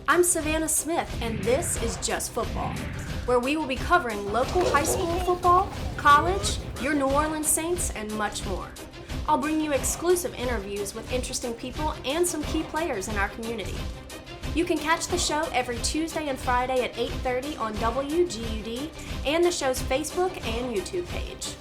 I'm Savannah Smith, and this is Just Football, where we will be covering local high school football, college, your New Orleans Saints, and much more. I'll bring you exclusive interviews with interesting people and some key players in our community. You can catch the show every Tuesday and Friday at 8:30 on WGUD and the show's Facebook and YouTube page.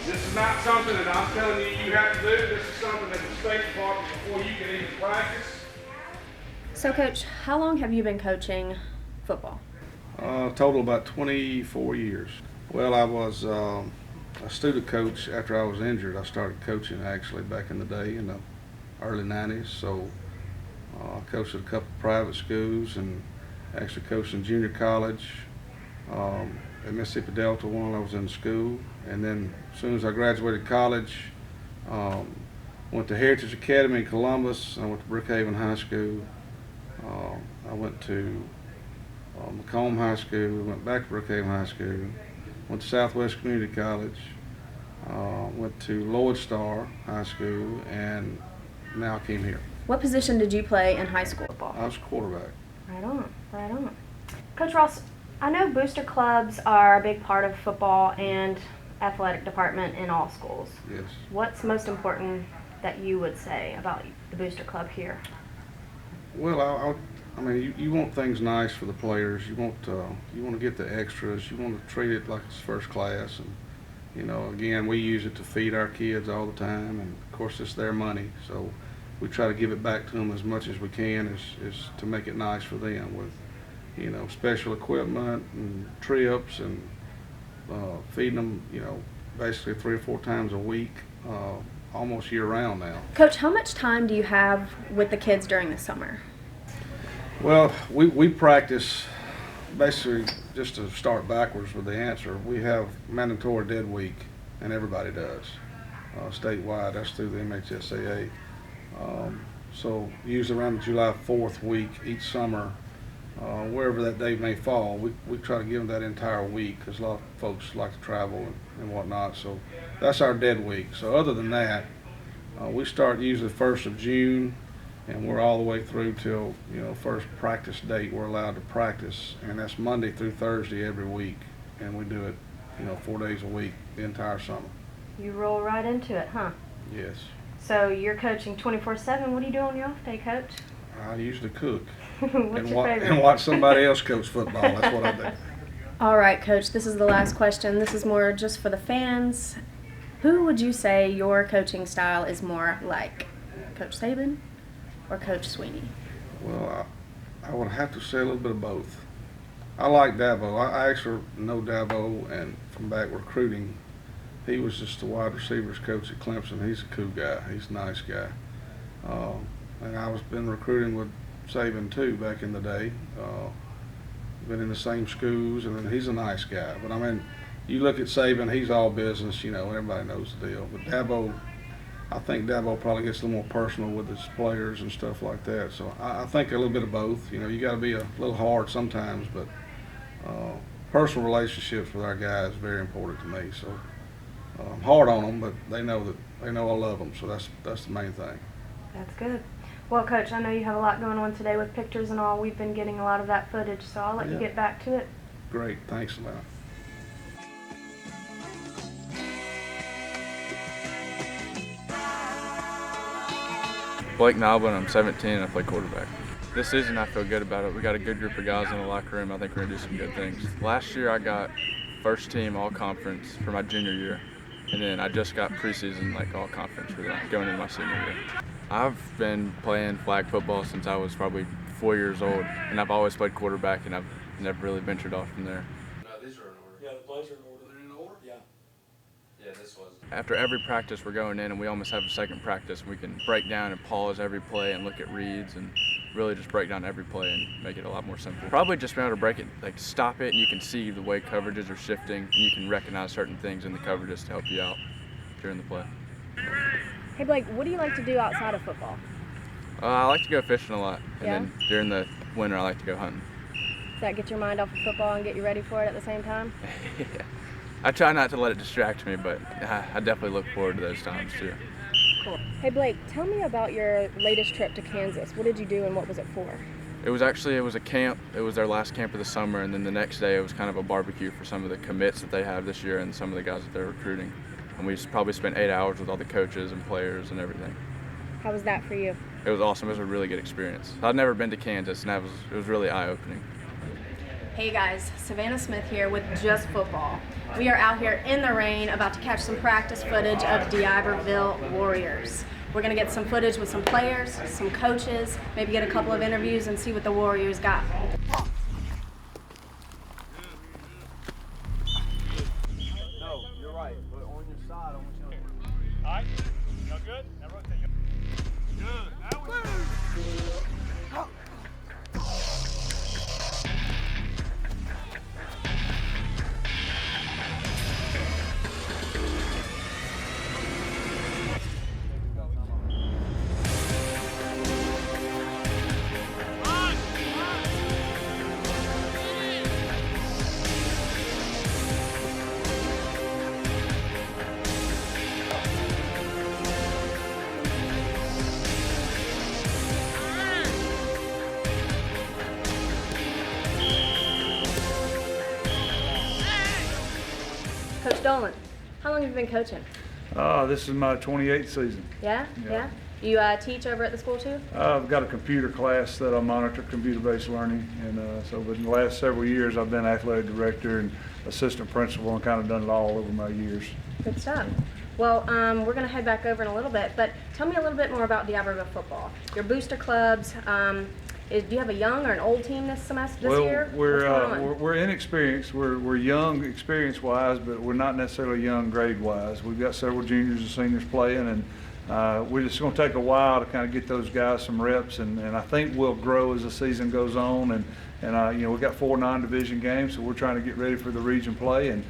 This is not something that I'm telling you have to do. This is something that the State Department before you can even practice. So, Coach, how long have you been coaching football? Total about 24 years. Well, I was a student coach after I was injured. I started coaching actually back in the day in the early 90s. So I coached at a couple private schools and actually coached in junior college at Mississippi Delta while I was in school. And then as soon as I graduated college, went to Heritage Academy in Columbus. I went to Brookhaven High School. I went to Macomb High School, went back to Brookhaven High School, went to Southwest Community College, went to Lloydstar High School, and now I came here. What position did you play in high school football? I was quarterback. Right on, right on. Coach Ross, I know booster clubs are a big part of football and athletic department in all schools. Yes. What's most important that you would say about the booster club here? Well, I mean, you want things nice for the players. You want to get the extras. You want to treat it like it's first class. And you know, again, we use it to feed our kids all the time, and of course, it's their money. So we try to give it back to them as much as we can, is to make it nice for them with, you know, special equipment and trips and feeding them, you know, basically 3 or 4 times a week, almost year round now. Coach, how much time do you have with the kids during the summer? Well, we practice, basically, just to start backwards with the answer, we have mandatory dead week, and everybody does, statewide. That's through the MHSAA. So usually around the July 4th week each summer, wherever that day may fall, we try to give them that entire week, because a lot of folks like to travel and whatnot. So that's our dead week. So other than that, we start usually 1st of June, and we're all the way through till, you know, first practice date we're allowed to practice, and that's Monday through Thursday every week, and we do it, you know, 4 days a week the entire summer. You roll right into it, huh? Yes. So you're coaching 24/7. What do you do on your off day, Coach? I usually cook. What's and your favorite? And watch somebody else coach football. That's what I do. All right, Coach, this is the last question. This is more just for the fans. Who would you say your coaching style is more like, Coach Saban or Coach Sweeney? Well, I would have to say a little bit of both. I like Dabo. I actually know Dabo, and from back recruiting, he was just the wide receivers coach at Clemson. He's a cool guy. He's a nice guy. And I was been recruiting with Saban too back in the day. Been in the same schools, and he's a nice guy. But I mean, you look at Saban, he's all business, you know, and everybody knows the deal. But Dabo, I think Dabo probably gets a little more personal with his players and stuff like that. So I think a little bit of both. You know, you got to be a little hard sometimes, but personal relationships with our guys is very important to me. So I'm hard on them, but they know I love them. So that's the main thing. That's good. Well, Coach, I know you have a lot going on today with pictures and all. We've been getting a lot of that footage, so I'll let you get back to it. Great. Thanks a lot. Blake Nalbin, I'm 17 and I play quarterback. This season I feel good about it. We got a good group of guys in the locker room. I think we're going to do some good things. Last year I got first team all conference for my junior year, and then I just got preseason all conference for that going into my senior year. I've been playing flag football since I was probably 4 years old, and I've always played quarterback, and I've never really ventured off from there. No, these are in order. Yeah, the plays are in order. They're in order? Yeah. Yeah, this was. After every practice, we're going in, and we almost have a second practice. We can break down and pause every play and look at reads and really just break down every play and make it a lot more simple. Probably just being able to break it, like stop it, and you can see the way coverages are shifting, and you can recognize certain things in the coverages to help you out during the play. Hey Blake, what do you like to do outside of football? I like to go fishing a lot, and Yeah? then during the winter, I like to go hunting. Does that get your mind off of football and get you ready for it at the same time? Yeah. I try not to let it distract me, but I definitely look forward to those times too. Cool. Hey Blake, tell me about your latest trip to Kansas. What did you do and what was it for? It was a camp. It was their last camp of the summer, and then the next day it was kind of a barbecue for some of the commits that they have this year and some of the guys that they're recruiting. And we probably spent 8 hours with all the coaches and players and everything. How was that for you? It was awesome. It was a really good experience. I'd never been to Kansas, and it was really eye-opening. Hey guys, Savannah Smith here with Just Football. We are out here in the rain about to catch some practice footage of D'Iberville Warriors. We're going to get some footage with some players, some coaches, maybe get a couple of interviews and see what the Warriors got. No, you're right. But on your side, I want you to. All right. Y'all good? Now rotate. Good. Now we Coach Dolan, how long have you been coaching? This is my 28th season. Yeah? Yeah. You teach over at the school too? I've got a computer class that I monitor, computer-based learning, and so in the last several years I've been athletic director and assistant principal and kind of done it all over my years. Good stuff. Well, we're going to head back over in a little bit, but tell me a little bit more about D'Iberville football. Your booster clubs, do you have a young or an old team this year? We're inexperienced. We're young experience-wise, but we're not necessarily young grade-wise. We've got several juniors and seniors playing, and we're just going to take a while to kind of get those guys some reps, and I think we'll grow as the season goes on. And we've got 4 non-division games, so we're trying to get ready for the region play, and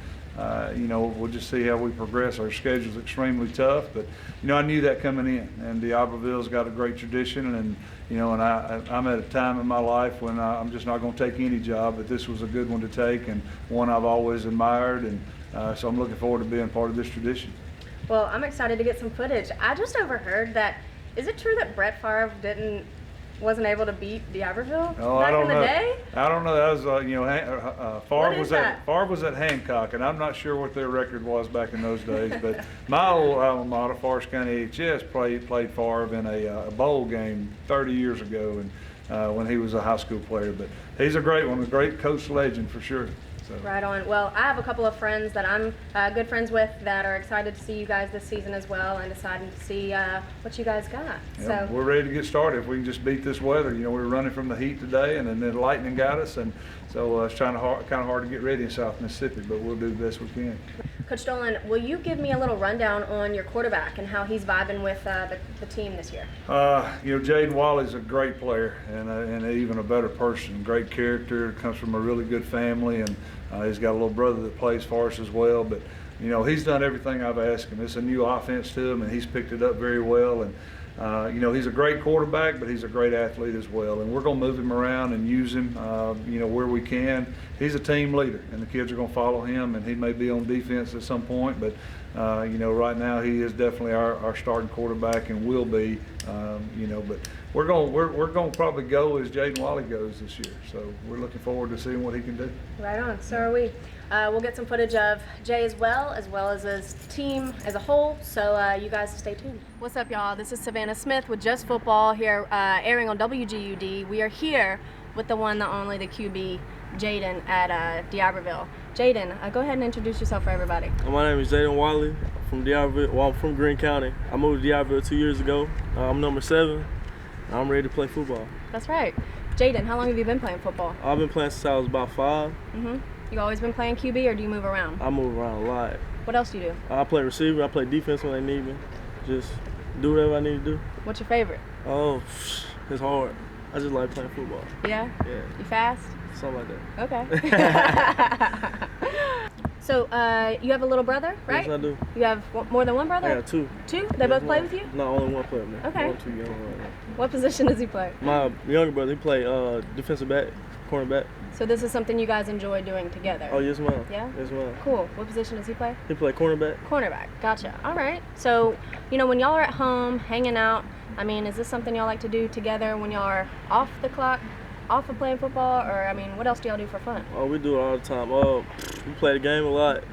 we'll just see how we progress. Our schedule's extremely tough, but I knew that coming in, and D'Iberville's got a great tradition, and I'm at a time in my life when I'm just not going to take any job, but this was a good one to take and one I've always admired, and so I'm looking forward to being part of this tradition. Well, I'm excited to get some footage. I just overheard that, is it true that Brett Favre wasn't able to beat D'Iberville back in the day? I don't know. That was Favre was at Hancock, and I'm not sure what their record was back in those days. But my old alma mater, Forest County HS, played Favre in a bowl game 30 years ago, and when he was a high school player. But he's a great one, a great coach legend for sure. So. Right on. Well, I have a couple of friends that I'm good friends with that are excited to see you guys this season as well, and deciding to see what you guys got. Yeah, so we're ready to get started. If we can just beat this weather, we were running from the heat today, and then the lightning got us, and so it's kind of hard to get ready in South Mississippi, but we'll do the best we can. Coach Dolan, will you give me a little rundown on your quarterback and how he's vibing with the team this year? Jaden Walley's a great player and even a better person. Great character, comes from a really good family, and he's got a little brother that plays for us as well. But he's done everything I've asked him. It's a new offense to him, and he's picked it up very well. And he's a great quarterback, but he's a great athlete as well. And we're going to move him around and use him, where we can. He's a team leader, and the kids are going to follow him. And he may be on defense at some point, but right now he is definitely our starting quarterback and will be. But we're going to probably go as Jaden Walley goes this year. So we're looking forward to seeing what he can do. Right on. So are we. We'll get some footage of Jay as well as his team as a whole, so you guys stay tuned. What's up, y'all? This is Savannah Smith with Just Football here, airing on WGUD. We are here with the one, the only, the QB, Jaden at D'Iberville. Jaden, go ahead and introduce yourself for everybody. My name is Jaden Walley from D'Iberville. Well, I'm from Greene County. I moved to D'Iberville 2 years ago. I'm number 7. I'm ready to play football. That's right. Jaden, how long have you been playing football? I've been playing since I was about 5. You always been playing QB, or do you move around? I move around a lot. What else do you do? I play receiver. I play defense when they need me. Just do whatever I need to do. What's your favorite? Oh, it's hard. I just like playing football. Yeah? Yeah. You fast? Something like Okay. So, you have a little brother, right? Yes, I do. You have more than one brother? I got 2. 2? They both play with you? No, only one player, man. Okay. I'm too young right now. What position does he play? My younger brother, he play defensive back, cornerback. So this is something you guys enjoy doing together? Oh, yes, ma'am. Yeah? Yes, ma'am. Cool. What position does he play? He play cornerback. Cornerback. Gotcha. All right. So, you know, when y'all are at home, hanging out, I mean, is this something y'all like to do together when y'all are off the clock, off of playing football? Or, I mean, what else do y'all do for fun? Oh, we do it all the time. We play the game a lot.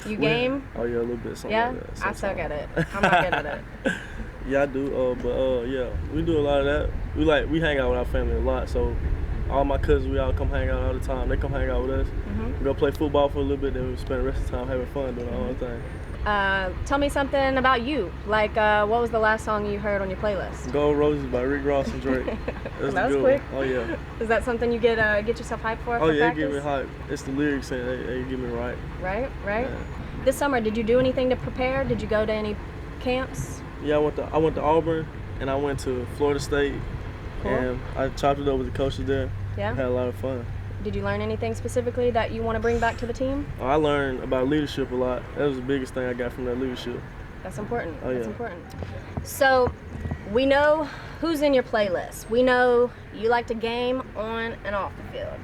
You game? Oh, yeah, a little bit. Something Yeah? like that. I suck at it. I'm not good at it. Yeah, I do. Yeah, we do a lot of that. We hang out with our family a lot. So all my cousins, we all come hang out all the time. They come hang out with us. We go play football for a little bit, then we spend the rest of the time having fun doing the whole thing. Tell me something about you. Like, what was the last song you heard on your playlist? Gold Roses by Rick Ross and Drake. That was quick. Oh, yeah. Is that something you get yourself hyped for? Oh, yeah, it practice? get me hyped. It's the lyrics and they get me right. Right. Yeah. This summer, did you do anything to prepare? Did you go to any camps? Yeah, I went to Auburn and I went to Florida State. Cool. And I chopped it up with the coaches there. Yeah. Had a lot of fun. Did you learn anything specifically that you want to bring back to the team? I learned about leadership a lot. That was the biggest thing I got from that leadership. That's important. Oh, That's yeah. important. So, we know who's in your playlist. We know you like to game on and off the field.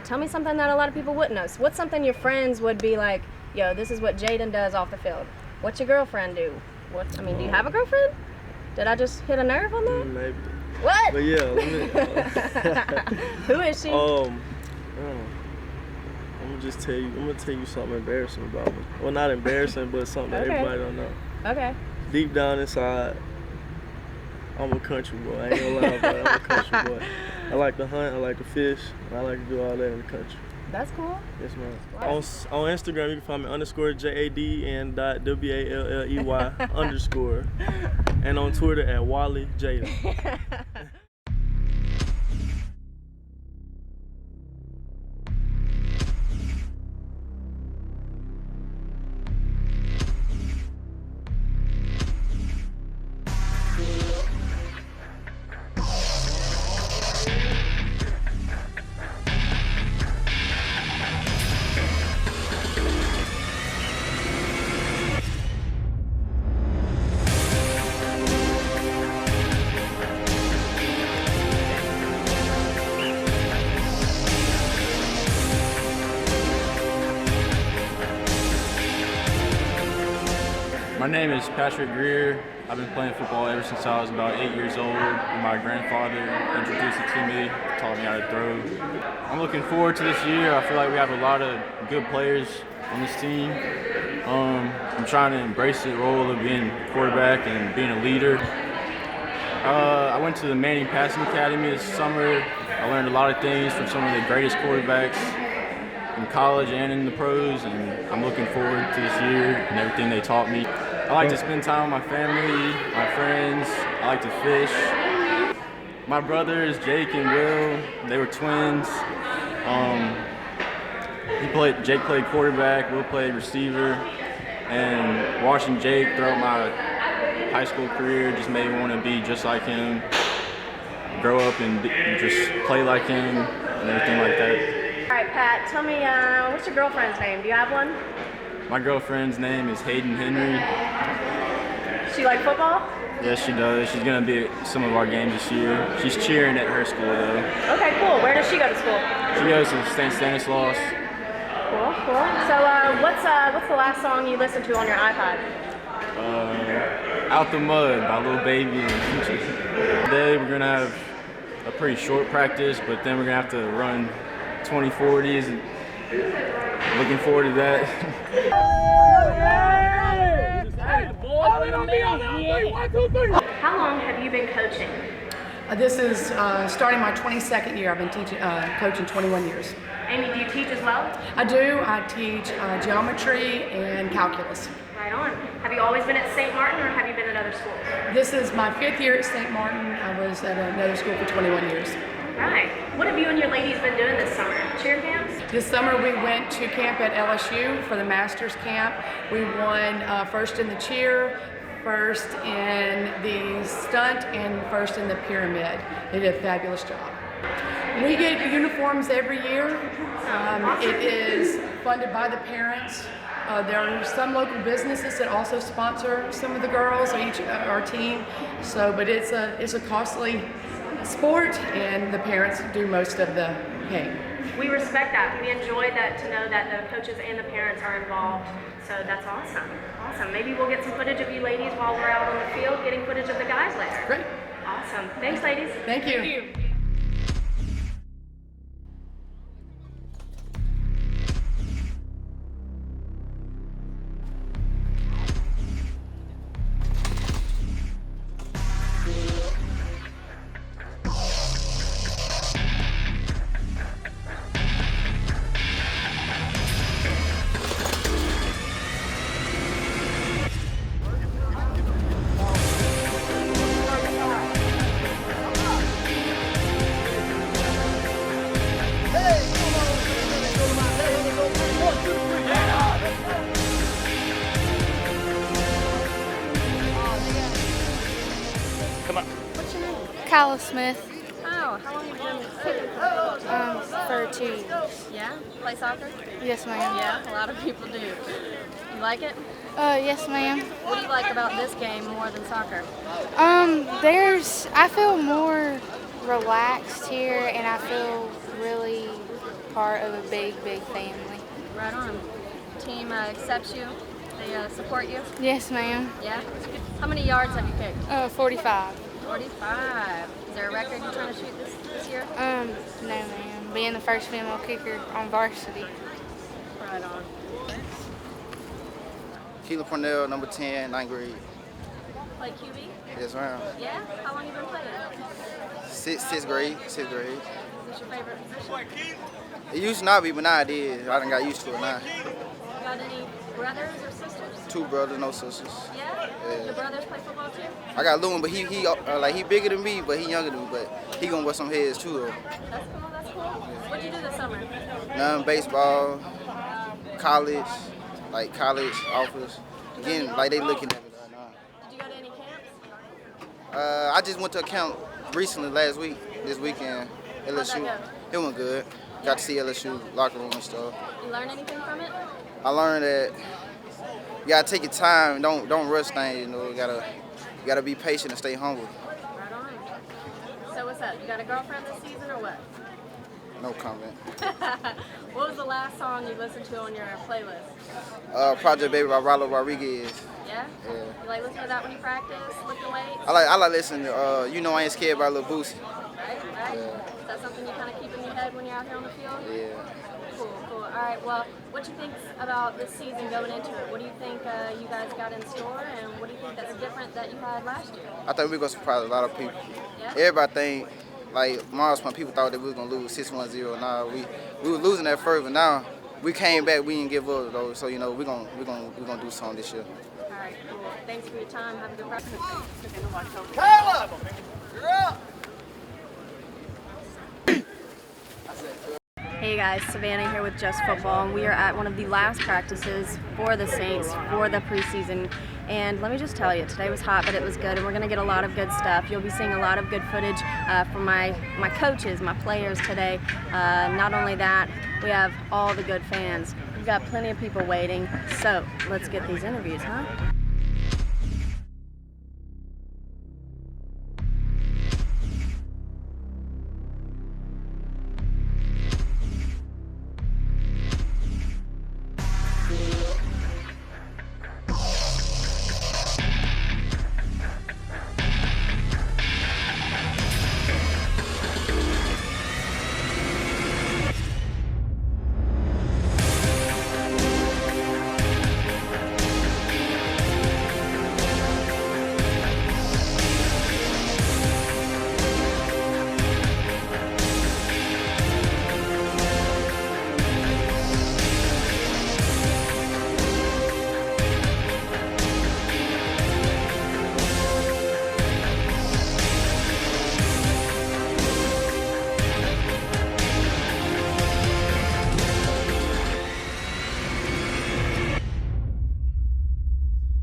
Tell me something that a lot of people wouldn't know. So what's something your friends would be like, yo, this is what Jaden does off the field? What's your girlfriend do? Do you have a girlfriend? Did I just hit a nerve on that? Maybe. What? But yeah, let me, Who is she? I'm gonna tell you something embarrassing about me. Well, not embarrassing, but something that Okay. everybody don't know. Okay. Deep down inside, I'm a country boy. I ain't gonna lie about it. I'm a country boy. I like to hunt, I like to fish, and I like to do all that in the country. That's cool. Yes, ma'am. Wow. On Instagram, you can find me _JADN WALLEY_ and on Twitter at Walley Jaden. My name is Patrick Greer. I've been playing football ever since I was about 8 years old. My grandfather introduced it to me, taught me how to throw. I'm looking forward to this year. I feel like we have a lot of good players on this team. I'm trying to embrace the role of being quarterback and being a leader. I went to the Manning Passing Academy this summer. I learned a lot of things from some of the greatest quarterbacks in college and in the pros, and I'm looking forward to this year and everything they taught me. I like to spend time with my family, my friends. I like to fish. My brothers, Jake and Will, they were twins. Jake played quarterback, Will played receiver, and watching Jake throughout my high school career just made me want to be just like him, grow up and just play like him and everything like that. All right, Pat, tell me, what's your girlfriend's name? Do you have one? My girlfriend's name is Hayden Henry. She like football? Yes, she does. She's going to be at some of our games this year. She's cheering at her school, though. Okay, cool. Where does she go to school? She goes to St. Stanislaus. Cool. So, what's the last song you listened to on your iPod? Out the Mud by Lil Baby. Today we're going to have a pretty short practice, but then we're going to have to run 2040s. Looking forward to that. How long have you been coaching? This is starting my 22nd year. I've been coaching 21 years. Amy, do you teach as well? I do. I teach geometry and calculus. Right on. Have you always been at St. Martin or have you been at other schools? This is my 5th year at St. Martin. I was at another school for 21 years. Right. What have you and your ladies been doing this summer? Cheer camps? This summer we went to camp at LSU for the Masters camp. We won first in the cheer, first in the stunt, and first in the pyramid. They did a fabulous job. We get uniforms every year. It is funded by the parents. There are some local businesses that also sponsor some of the girls, our team. But it's a costly sport, and the parents do most of the paying. We respect that. We enjoy that, to know that the coaches and the parents are involved. So that's awesome. Awesome. Maybe we'll get some footage of you ladies while we're out on the field getting footage of the guys later. Great. Awesome. Thanks, ladies. Thank you. Thank you. Kyla Smith. Oh, how long have you been kicking? For 2 years. Yeah? Play soccer? Yes, ma'am. Yeah, a lot of people do. You like it? Yes, ma'am. What do you like about this game more than soccer? I feel more relaxed here, and I feel really part of a big family. Right on. Team accepts you? They support you? Yes, ma'am. Yeah? How many yards have you kicked? 45. 45. Is there a record you're trying to shoot this year? No, ma'am. Being the first female kicker on varsity. Right on. Keelan Cornell, number 10, 9th grade. Play QB? Yes, ma'am. Yeah? How long you been playing? Sixth grade. Is this your favorite position? It used to not be, but now it is. I done got used to it now. Got any brothers or sisters? 2 brothers, no sisters. Yeah? Your brothers play football too? I got Lewin, but he bigger than me, but he younger than me, but he gonna wear some heads too though. That's cool. What'd you do this summer? None, baseball, college offers. Again, like they looking at me right now. Did you go to any camps? I just went to a camp recently this weekend, LSU. How'd that go? It went good. Got to see LSU locker room and stuff. You learn anything from it? I learned that you gotta take your time, don't rush things, you gotta be patient and stay humble. Right on. So what's up? You got a girlfriend this season or what? No comment. What was the last song you listened to on your playlist? Project Baby by Rollo Rodriguez. Yeah? Yeah. You like listening to that when you practice, lifting weights? I like listening to You Know I Ain't Scared by Lil Boosie. Right? Yeah. Is that something you kind of keep in your head when you're out here on the field? Yeah. Cool. All right, well, what do you think about this season going into it? What do you think you guys got in store, and what do you think that's different that you had last year? I think we're gonna surprise a lot of people. Yeah? Everybody think, like Mars, when people thought that we was gonna lose 6-1-0. Now we were losing at first, but now we came back. We didn't give up though. So we're gonna do something this year. All right, cool. Thanks for your time. Have a good practice. Caleb, you're up. Hey guys, Savannah here with Just Football, and we are at one of the last practices for the Saints for the preseason. And let me just tell you, today was hot, but it was good, and we're going to get a lot of good stuff. You'll be seeing a lot of good footage from my coaches, my players today. Not only that, we have all the good fans. We've got plenty of people waiting, so let's get these interviews, huh?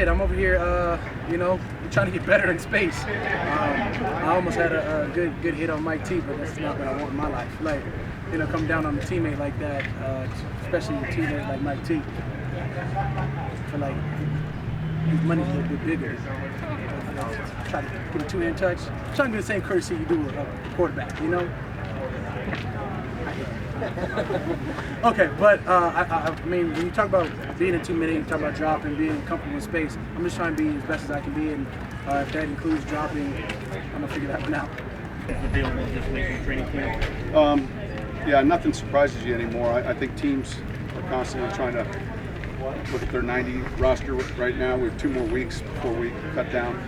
I'm over here, trying to get better in space. I almost had a good hit on Mike T, but that's not what I want in my life. Like, come down on a teammate like that, especially a teammate like Mike T. I feel like his money's a little bit bigger. Try to get a two-hand touch. Try to get the same courtesy you do with a quarterback, Okay, but I mean, when you talk about being in 2 minutes, you talk about dropping, being comfortable in space. I'm just trying to be as best as I can be, and if that includes dropping, I'm gonna figure that one out. Yeah, nothing surprises you anymore. I think teams are constantly trying to look at their 90 roster right now. We have 2 more weeks before we cut down.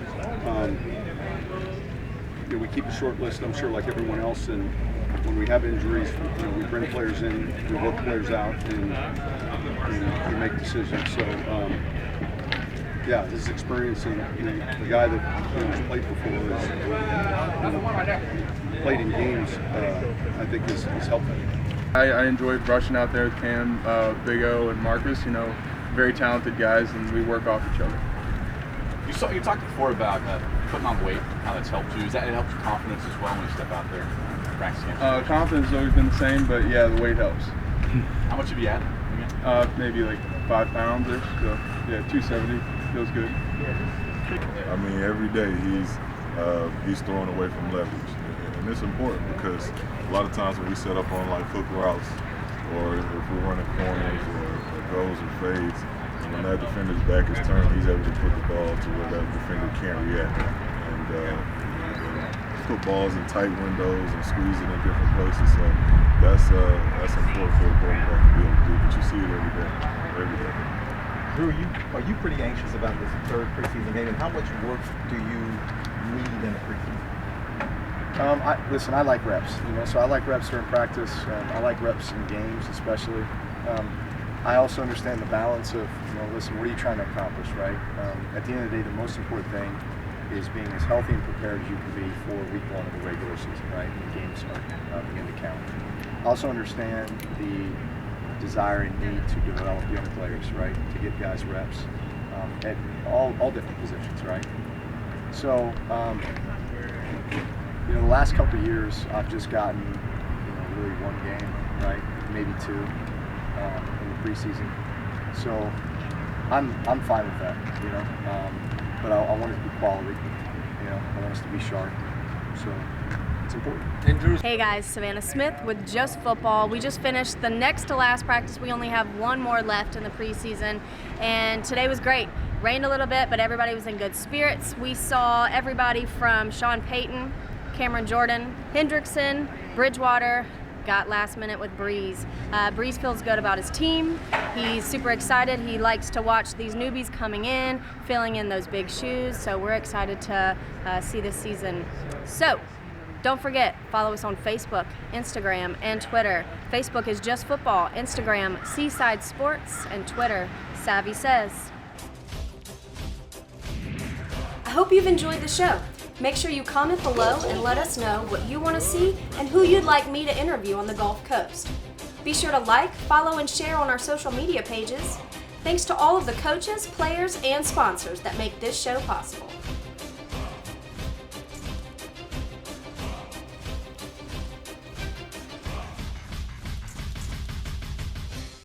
We keep a short list, I'm sure, like everyone else, and when we have injuries, we bring players in, we work players out, and we make decisions. So, yeah, this experience and the guy that has played before is played in games, I think is helpful. I enjoyed rushing out there with Cam, Big O, and Marcus. Very talented guys, and we work off each other. You talked before about putting on weight, how that's helped you. It helps your confidence as well when you step out there practicing? Confidence has always been the same, but yeah, the weight helps. How much have you added? Maybe like 5 pounds or so. Yeah, 270 feels good. I mean, every day he's throwing away from leverage, and it's important because a lot of times when we set up on like hook routes, or if we're running corners or goes or fades, when that defender's back is turned, he's able to put the ball to where that defender can't react, and put balls in tight windows and squeeze it in different places. So that's important for a quarterback to be able to do. But you see it every day. Drew, are you pretty anxious about this 3rd preseason game, and how much work do you need in a preseason? Listen, I like reps, so I like reps during practice. I like reps in games, especially. I also understand the balance of, listen, what are you trying to accomplish, right? At the end of the day, the most important thing is being as healthy and prepared as you can be for week 1 of the regular season, right? And games begin to count. I also understand the desire and need to develop young players, right? To get guys reps at all different positions, right? So, the last couple of years, I've just gotten, really 1 game, right? Maybe 2 in the preseason. So I'm fine with that, but I want it to be quality, I want us to be sharp. So it's important. Hey guys, Savannah Smith with Just Football. We just finished the next to last practice. We only have 1 more left in the preseason, and today was great. Rained a little bit, but everybody was in good spirits. We saw everybody from Sean Payton, Cameron Jordan, Hendrickson, Bridgewater, got last minute with Breeze. Breeze feels good about his team. He's super excited. He likes to watch these newbies coming in, filling in those big shoes. So we're excited to see this season. So don't forget, follow us on Facebook, Instagram, and Twitter. Facebook is Just Football, Instagram, Seaside Sports, and Twitter, Savvy Says. I hope you've enjoyed the show. Make sure you comment below and let us know what you want to see and who you'd like me to interview on the Gulf Coast. Be sure to like, follow, and share on our social media pages. Thanks to all of the coaches, players, and sponsors that make this show possible.